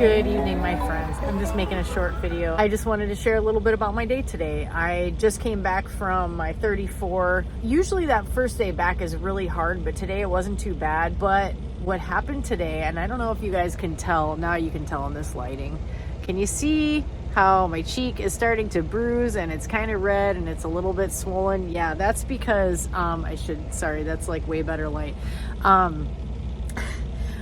Good evening, my friends. I'm just making a short video. I just wanted to share a little bit about my day today. I just came back from my 34. Usually that first day back is really hard, but today it wasn't too bad. But what happened today, and I don't know if you guys can tell, now you can tell in this lighting. Can you see how my cheek is starting to bruise and it's kind of red and it's a little bit swollen? Yeah, that's because, sorry, that's like way better light.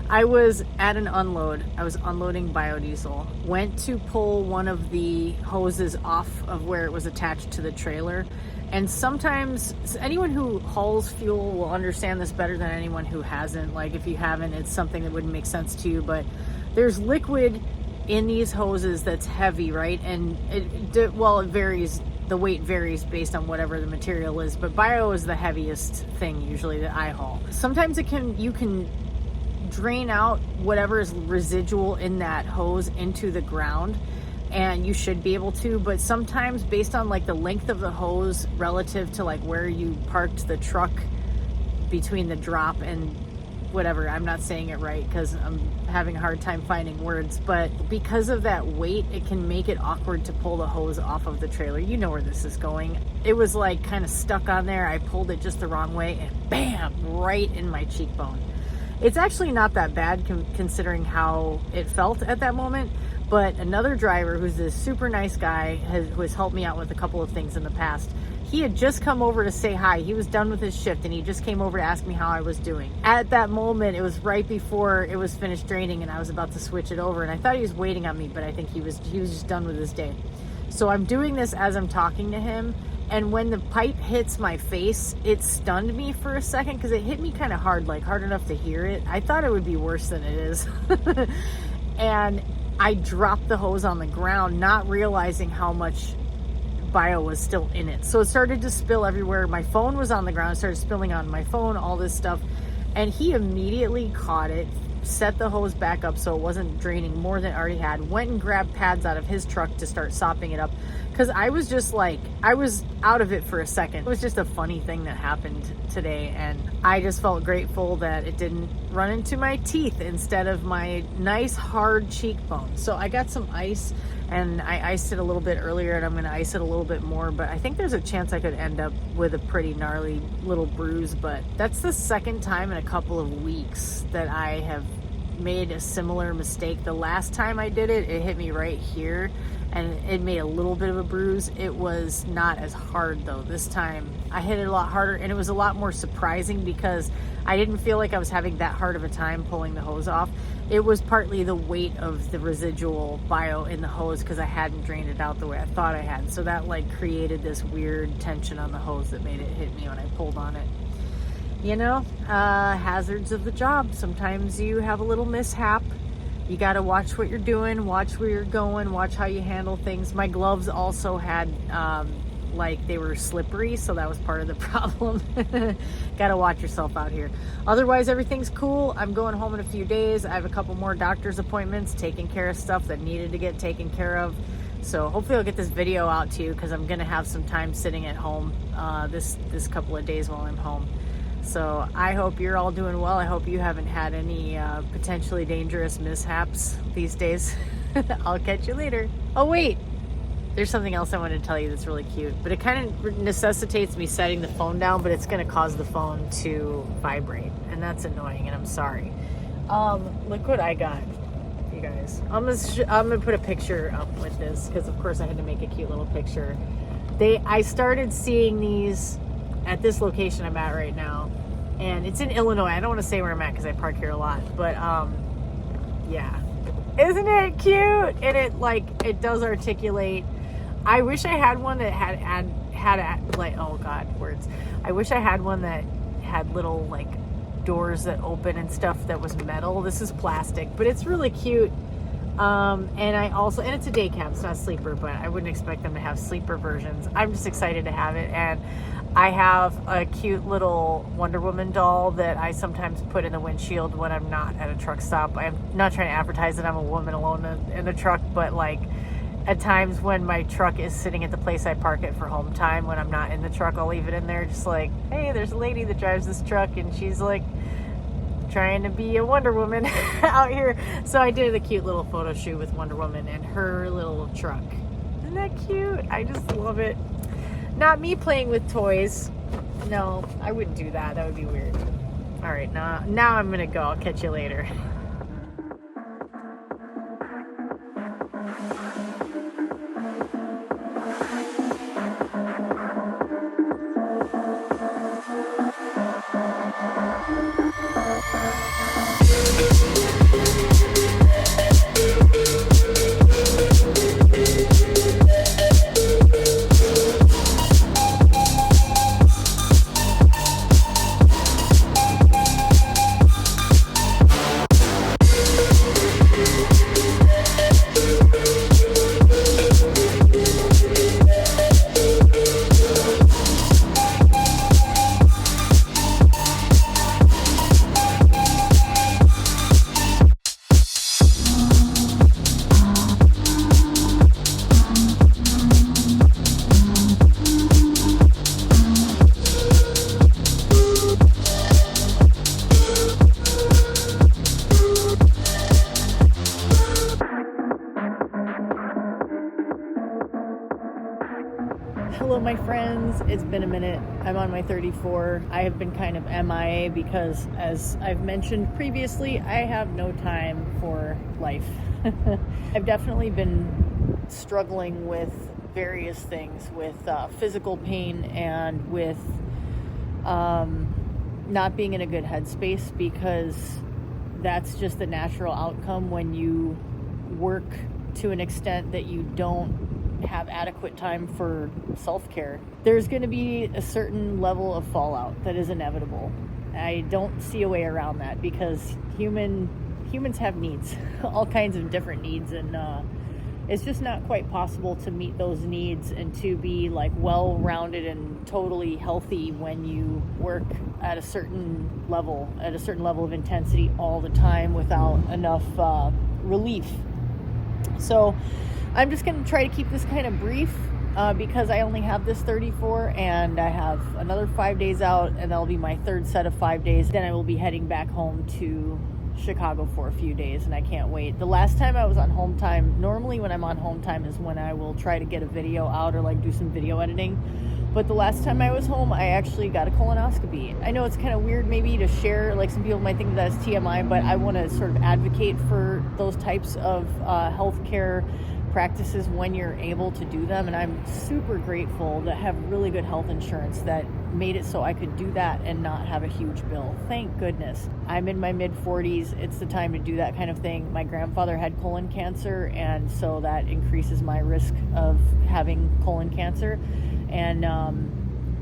I was at an unload. I was unloading biodiesel. Went to pull one of the hoses off of where it was attached to the trailer. And sometimes anyone who hauls fuel will understand this better than anyone who hasn't. Like if you haven't, it's something that wouldn't make sense to you. But there's liquid in these hoses that's heavy, right? And it varies. The weight varies based on whatever the material is. But bio is the heaviest thing usually that I haul. Sometimes you can drain out whatever is residual in that hose into the ground, and you should be able to, but sometimes based on like the length of the hose relative to like where you parked the truck between the drop and whatever, I'm not saying it right because I'm having a hard time finding words, but because of that weight, it can make it awkward to pull the hose off of the trailer. You know where this is going. It was like kind of stuck on there. I pulled it just the wrong way and bam, right in my cheekbone. It's actually not that bad considering how it felt at that moment, but another driver who's this super nice guy who has helped me out with a couple of things in the past, he had just come over to say hi. He was done with his shift and he just came over to ask me how I was doing. At that moment, it was right before it was finished draining and I was about to switch it over, and I thought he was waiting on me, but I think he was just done with his day. So I'm doing this as I'm talking to him. And when the pipe hits my face, it stunned me for a second because it hit me kind of hard, like hard enough to hear it. I thought it would be worse than it is. And I dropped the hose on the ground, not realizing how much bio was still in it. So it started to spill everywhere. My phone was on the ground, it started spilling on my phone, all this stuff. And he immediately caught it, set the hose back up so it wasn't draining more than it already had, went and grabbed pads out of his truck to start sopping it up. Because I was just like, I was out of it for a second. It was just a funny thing that happened today, and I just felt grateful that it didn't run into my teeth instead of my nice hard cheekbone. So I got some ice, and I iced it a little bit earlier, and I'm going to ice it a little bit more, but I think there's a chance I could end up with a pretty gnarly little bruise. But that's the second time in a couple of weeks that I have made a similar mistake. The last time I did it, it hit me right here and it made a little bit of a bruise. It was not as hard though. This time I hit it a lot harder, and it was a lot more surprising because I didn't feel like I was having that hard of a time pulling the hose off. It was partly the weight of the residual bio in the hose because I hadn't drained it out the way I thought I had. So that like created this weird tension on the hose that made it hit me when I pulled on it. You know, hazards of the job. Sometimes you have a little mishap. You got to watch what you're doing, watch where you're going, watch how you handle things. My gloves also had, they were slippery, so that was part of the problem. Got to watch yourself out here. Otherwise, everything's cool. I'm going home in a few days. I have a couple more doctor's appointments, taking care of stuff that needed to get taken care of. So hopefully I'll get this video out to you because I'm going to have some time sitting at home this couple of days while I'm home. So I hope you're all doing well. I hope you haven't had any potentially dangerous mishaps these days. I'll catch you later. Oh wait, there's something else I wanted to tell you that's really cute, but it kind of necessitates me setting the phone down, but it's going to cause the phone to vibrate, and that's annoying, and I'm sorry. Look what I got, you guys. I'm gonna put a picture up with this because of course I had to make a cute little picture. I started seeing these at this location I'm at right now, and it's in Illinois. I don't want to say where I'm at because I park here a lot, but yeah, isn't it cute? And it does articulate. I wish I had one that had like, oh god, words. I wish I had one that had little like doors that open and stuff that was metal. This is plastic, but it's really cute. And it's a day cab, it's not a sleeper, but I wouldn't expect them to have sleeper versions. I'm just excited to have it. And I have a cute little Wonder Woman doll that I sometimes put in the windshield when I'm not at a truck stop. I'm not trying to advertise that I'm a woman alone in the truck, but like at times when my truck is sitting at the place I park it for home time, when I'm not in the truck, I'll leave it in there just like, hey, there's a lady that drives this truck and she's like trying to be a Wonder Woman out here. So I did a cute little photo shoot with Wonder Woman and her little truck. Isn't that cute? I just love it. Not me playing with toys. No, I wouldn't do that. That would be weird. All right, now I'm gonna go. I'll catch you later. Hello my friends, it's been a minute. I'm on my 34. I have been kind of MIA because, as I've mentioned previously, I have no time for life. I've definitely been struggling with various things, with physical pain and with not being in a good headspace, because that's just the natural outcome when you work to an extent that you don't have adequate time for self-care. There's going to be a certain level of fallout that is inevitable. I don't see a way around that, because humans have needs, all kinds of different needs, and it's just not quite possible to meet those needs and to be like well-rounded and totally healthy when you work at a certain level of intensity all the time without enough relief. So I'm just going to try to keep this kind of brief because I only have this 34 and I have another 5 days out, and that'll be my third set of 5 days. Then I will be heading back home to Chicago for a few days, and I can't wait. The last time I was on home time, normally when I'm on home time is when I will try to get a video out or like do some video editing. But the last time I was home, I actually got a colonoscopy. I know it's kind of weird maybe to share, like some people might think that's TMI, but I want to sort of advocate for those types of healthcare practices when you're able to do them. And I'm super grateful that I have really good health insurance that made it so I could do that and not have a huge bill. Thank goodness. I'm in my mid-40s. It's the time to do that kind of thing. My grandfather had colon cancer, and so that increases my risk of having colon cancer. And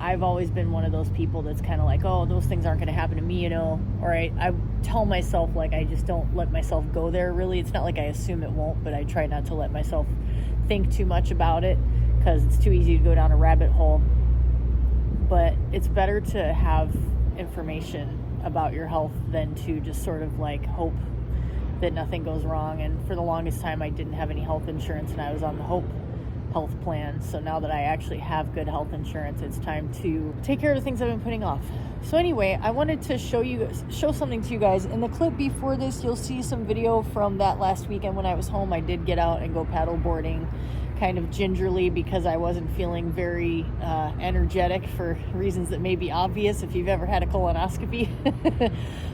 I've always been one of those people that's kind of like, oh, those things aren't going to happen to me, you know. Or I tell myself, like, I just don't let myself go there, really. It's not like I assume it won't, but I try not to let myself think too much about it, because it's too easy to go down a rabbit hole. But it's better to have information about your health than to just sort of like hope that nothing goes wrong. And for the longest time, I didn't have any health insurance, and I was on the Hope health plan. So now that I actually have good health insurance, it's time to take care of the things I've been putting off. So anyway, I wanted to show something to you guys. In the clip before this, you'll see some video from that last weekend when I was home. I did get out and go paddle boarding kind of gingerly because I wasn't feeling very energetic, for reasons that may be obvious if you've ever had a colonoscopy.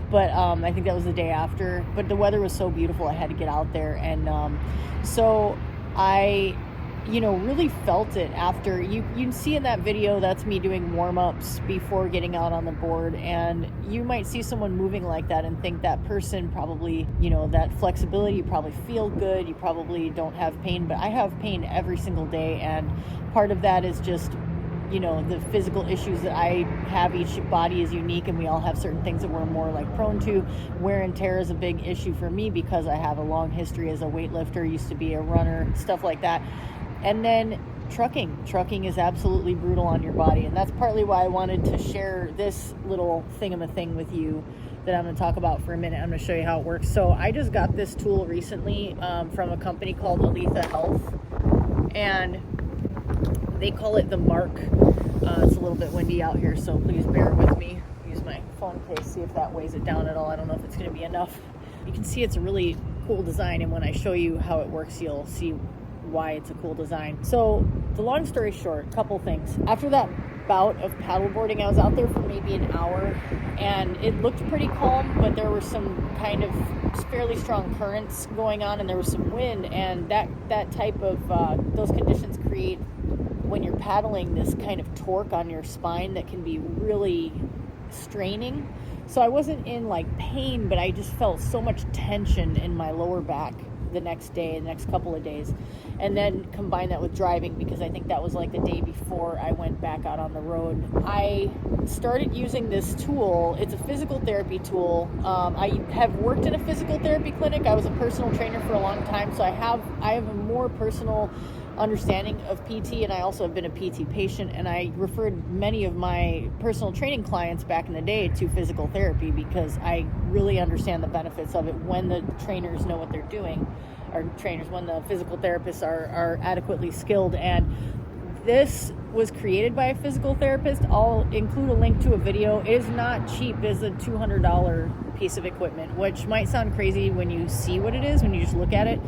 But I think that was the day after. But the weather was so beautiful, I had to get out there. And so I really felt it after. You can see in that video, that's me doing warm-ups before getting out on the board, and you might see someone moving like that and think that person probably, that flexibility, you probably feel good, you probably don't have pain. But I have pain every single day, and part of that is just the physical issues that I have. Each body is unique, and we all have certain things that we're more like prone to. Wear and tear is a big issue for me because I have a long history as a weightlifter, used to be a runner, stuff like that. And then trucking is absolutely brutal on your body, and that's partly why I wanted to share this little thing with you that I'm going to talk about for a minute. I'm going to show you how it works. So I just got this tool recently from a company called Aletha Health, and they call it the Mark. It's a little bit windy out here, so please bear with me. You use my phone case, see if that weighs it down at all. I don't know if it's going to be enough. You can see it's a really cool design, and when I show you how it works, you'll see why it's a cool design. So the long story short, couple things. After that bout of paddleboarding, I was out there for maybe an hour, and it looked pretty calm, but there were some kind of fairly strong currents going on, and there was some wind, and that type of those conditions create, when you're paddling, this kind of torque on your spine that can be really straining. So I wasn't in like pain, but I just felt so much tension in my lower back the next couple of days. And then combine that with driving, because I think that was like the day before I went back out on the road. I started using this tool. It's a physical therapy tool. I have worked in a physical therapy clinic. I was a personal trainer for a long time, so I have a more personal understanding of PT, and I also have been a PT patient, and I referred many of my personal training clients back in the day to physical therapy because I really understand the benefits of it when the trainers know what they're doing, or when the physical therapists are adequately skilled. And this was created by a physical therapist. I'll include a link to a video. It is not cheap. It's a $200 piece of equipment, which might sound crazy when you see what it is, when you just look at it.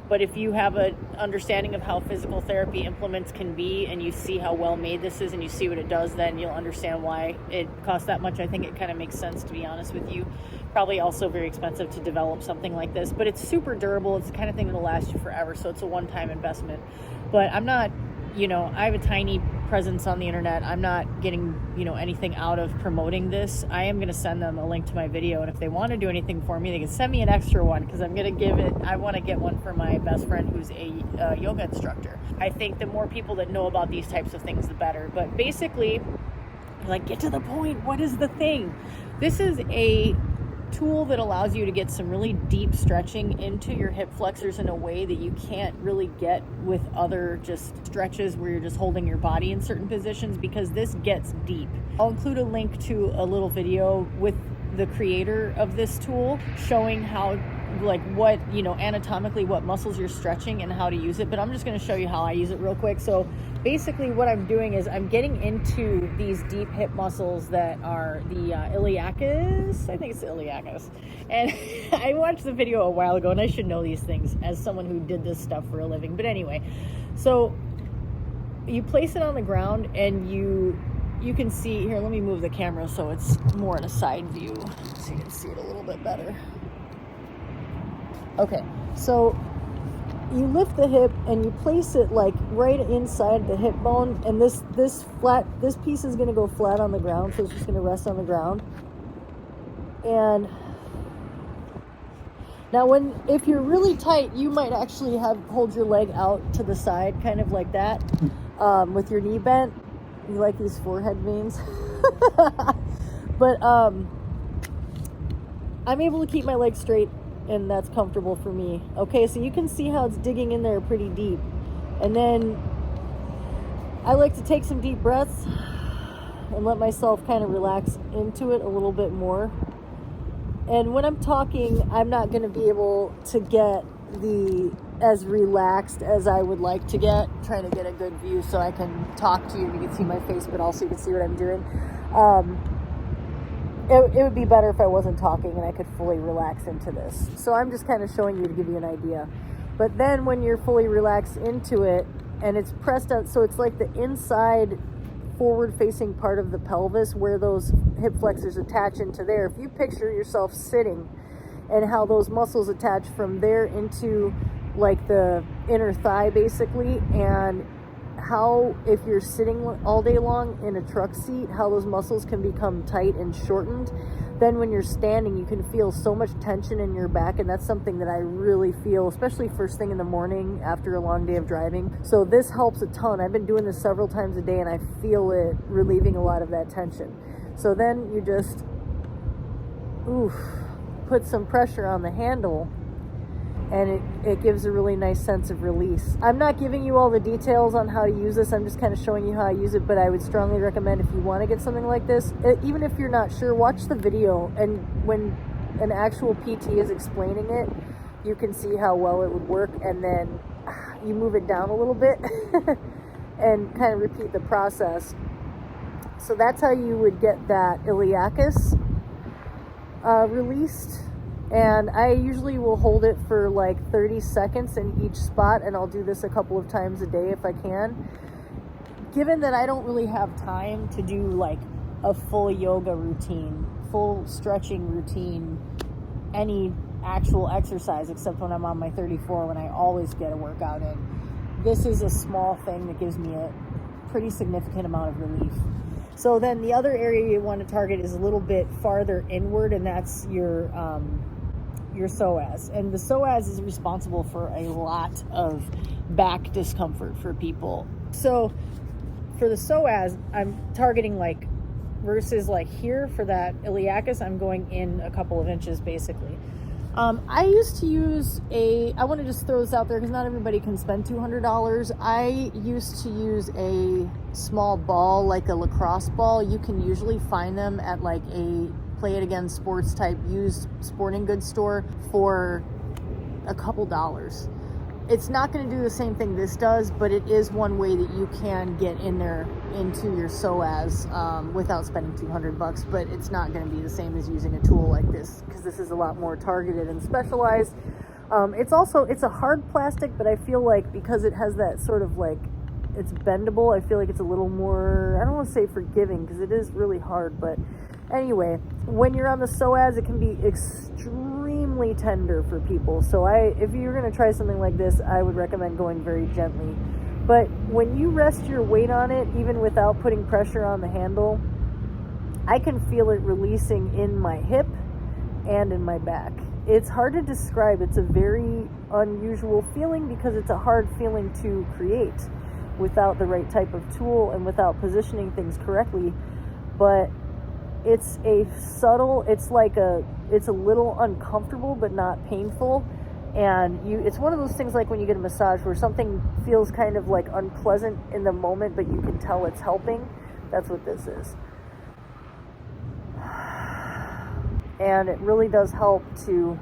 But if you have an understanding of how physical therapy implements can be, and you see how well made this is, and you see what it does, then you'll understand why it costs that much. I think it kind of makes sense, to be honest with you. Probably also very expensive to develop something like this, but it's super durable. It's the kind of thing that'll last you forever, so it's a one-time investment. But I'm not, I have a tiny presence on the internet. I'm not getting, anything out of promoting this. I am going to send them a link to my video, and if they want to do anything for me, they can send me an extra one, because I'm going to I want to get one for my best friend who's a yoga instructor. I think the more people that know about these types of things, the better. But basically, get to the point. What is the thing? This is a tool that allows you to get some really deep stretching into your hip flexors in a way that you can't really get with other just stretches where you're just holding your body in certain positions, because this gets deep. I'll include a link to a little video with the creator of this tool showing how, what, anatomically what muscles you're stretching and how to use it, but I'm just going to show you how I use it real quick. So basically what I'm doing is I'm getting into these deep hip muscles that are the iliacus. I think it's the iliacus. And I watched the video a while ago, and I should know these things as someone who did this stuff for a living. But anyway, so you place it on the ground, and you can see here. Let me move the camera so it's more in a side view so you can see it a little bit better. Okay, so you lift the hip and you place it right inside the hip bone, and this piece is going to go flat on the ground, so it's just going to rest on the ground. And now if you're really tight, you might actually hold your leg out to the side, kind of like that, with your knee bent. You like these forehead veins? But I'm able to keep my leg straight, and that's comfortable for me. Okay, so you can see how it's digging in there pretty deep. And then I like to take some deep breaths and let myself kind of relax into it a little bit more. And when I'm talking, I'm not going to be able to get as relaxed as I would like to get, trying to get a good view so I can talk to you and you can see my face, but also you can see what I'm doing. It would be better if I wasn't talking and I could fully relax into this. So I'm just kind of showing you to give you an idea. But then when you're fully relaxed into it and it's pressed out, so it's like the inside forward-facing part of the pelvis where those hip flexors attach into there. If you picture yourself sitting and how those muscles attach from there into the inner thigh basically, and how if you're sitting all day long in a truck seat, how those muscles can become tight and shortened. Then when you're standing, you can feel so much tension in your back, and that's something that I really feel, especially first thing in the morning after a long day of driving. So this helps a ton. I've been doing this several times a day, and I feel it relieving a lot of that tension. So then you just put some pressure on the handle, and it gives a really nice sense of release. I'm not giving you all the details on how to use this. I'm just kind of showing you how I use it, but I would strongly recommend, if you want to get something like this, even if you're not sure, watch the video, and when an actual PT is explaining it, you can see how well it would work, and then you move it down a little bit and kind of repeat the process. So that's how you would get that iliacus released. And I usually will hold it for like 30 seconds in each spot, and I'll do this a couple of times a day if I can. Given that I don't really have time to do like a full yoga routine, full stretching routine, any actual exercise except when I'm on my 34, when I always get a workout in, this is a small thing that gives me a pretty significant amount of relief. So then the other area you want to target is a little bit farther inward, and that's your Soaz. And the Soaz is responsible for a lot of back discomfort for people. So for the Soaz, I'm targeting like versus like here for that iliacus, I'm going in a couple of inches basically. I used to use I want to just throw this out there because not everybody can spend $200. I used to use a small ball, like a lacrosse ball. You can usually find them at like a Play It Again sports type used sporting goods store for a couple dollars. It's not going to do the same thing this does, but it is one way that you can get in there into your Soaz without spending $200. But it's not going to be the same as using a tool like this, because this is a lot more targeted and specialized. It's a hard plastic, but I feel like because it has that sort of like, it's bendable, I feel like it's a little more, I don't want to say forgiving because it is really hard, but anyway, when you're on the Soaz, it can be extremely tender for people. So if you're going to try something like this, I would recommend going very gently. But when you rest your weight on it, even without putting pressure on the handle, I can feel it releasing in my hip and in my back. It's hard to describe. It's a very unusual feeling because it's a hard feeling to create without the right type of tool and without positioning things correctly. But it's a little uncomfortable but not painful, and it's one of those things like when you get a massage where something feels kind of like unpleasant in the moment but you can tell it's helping. That's what this is. And it really does help to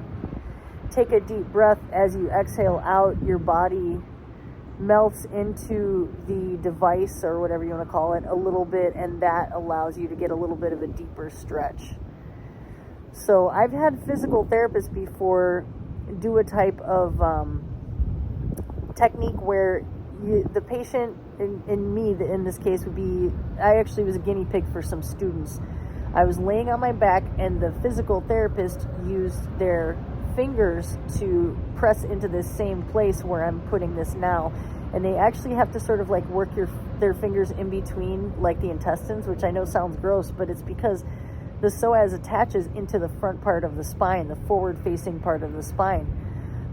take a deep breath. As you exhale out, your body melts into the device or whatever you want to call it a little bit, and that allows you to get a little bit of a deeper stretch. So I've had physical therapists before do a type of technique where the patient in this case would be, I actually was a guinea pig for some students. I was laying on my back and the physical therapist used their fingers to press into this same place where I'm putting this now, and they actually have to sort of like work their fingers in between like the intestines, which I know sounds gross, but it's because the Soaz attaches into the front part of the spine, the forward facing part of the spine.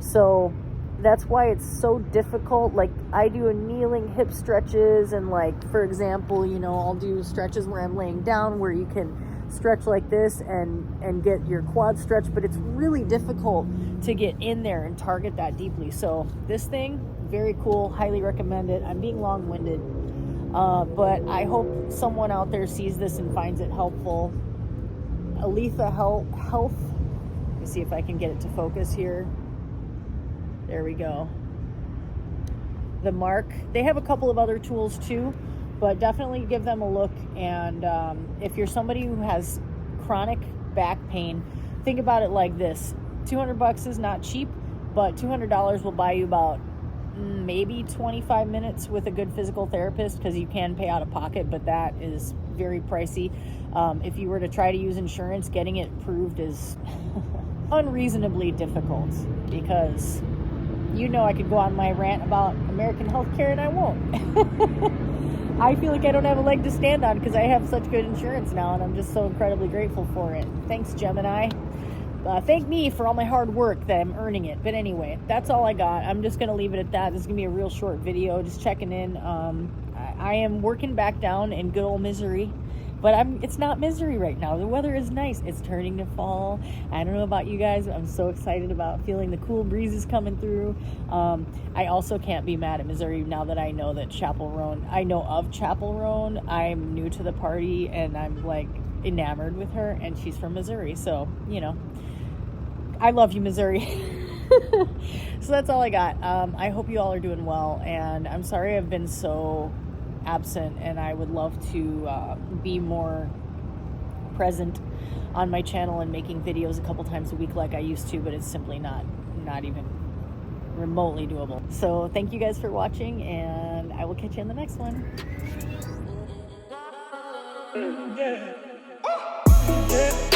So that's why it's so difficult. Like I do a kneeling hip stretches, and like for example, I'll do stretches where I'm laying down where you can stretch like this and get your quad stretched, but it's really difficult to get in there and target that deeply. So this thing, very cool, highly recommend it. I'm being long-winded, but I hope someone out there sees this and finds it helpful. Aletha Health, let me see if I can get it to focus here. There we go. The Mark, they have a couple of other tools too, but definitely give them a look. And if you're somebody who has chronic back pain, think about it like this. $200 is not cheap, but $200 will buy you about maybe 25 minutes with a good physical therapist, because you can pay out of pocket, but that is very pricey. If you were to try to use insurance, getting it approved is unreasonably difficult, because I could go on my rant about American healthcare and I won't. I feel like I don't have a leg to stand on because I have such good insurance now, and I'm just so incredibly grateful for it. Thanks, Gemini. Thank me for all my hard work that I'm earning it. But anyway, that's all I got. I'm just going to leave it at that. This is going to be a real short video, just checking in. I am working back down in good old Missouri, but it's not misery right now. The weather is nice. It's turning to fall. I don't know about you guys, but I'm so excited about feeling the cool breezes coming through. I also can't be mad at Missouri now that I know that I know of Chapel Roan. I'm new to the party, and I'm like enamored with her, and she's from Missouri. So, I love you, Missouri. So that's all I got. I hope you all are doing well, and I'm sorry I've been so absent, and I would love to be more present on my channel and making videos a couple times a week like I used to, but it's simply not even remotely doable. So thank you guys for watching, and I will catch you in the next one. Yeah.